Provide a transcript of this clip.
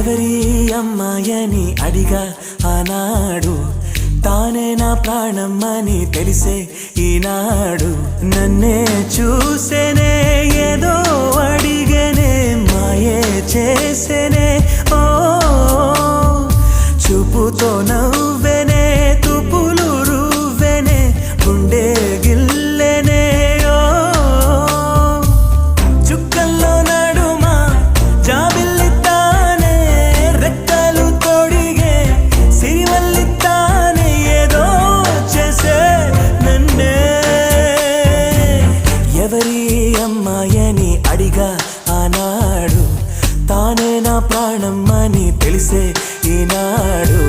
ఎవరి అమ్మాయని అడిగా ఆనాడు, తానే నా ప్రాణమ్మని తెలిసే ఈనాడు. నన్నే చూసేనే ఏదో అడిగనే, మాయే చేసేనే ఓ చూపుతో నవ్వెనే, తుపులు రువ్వెనే, గుండె గిల్లెనే ఓ చుక్కల్లో నడుమా జాబిల్లితానే, రెక్కలు తొడిగే సిరివల్లితానే, ఏదో చేసే నన్నే. ఎవరి అమ్మాయని అడిగా ఆనాడు, తానే నా ప్రాణమ్మని తెలిసే ఈనాడు.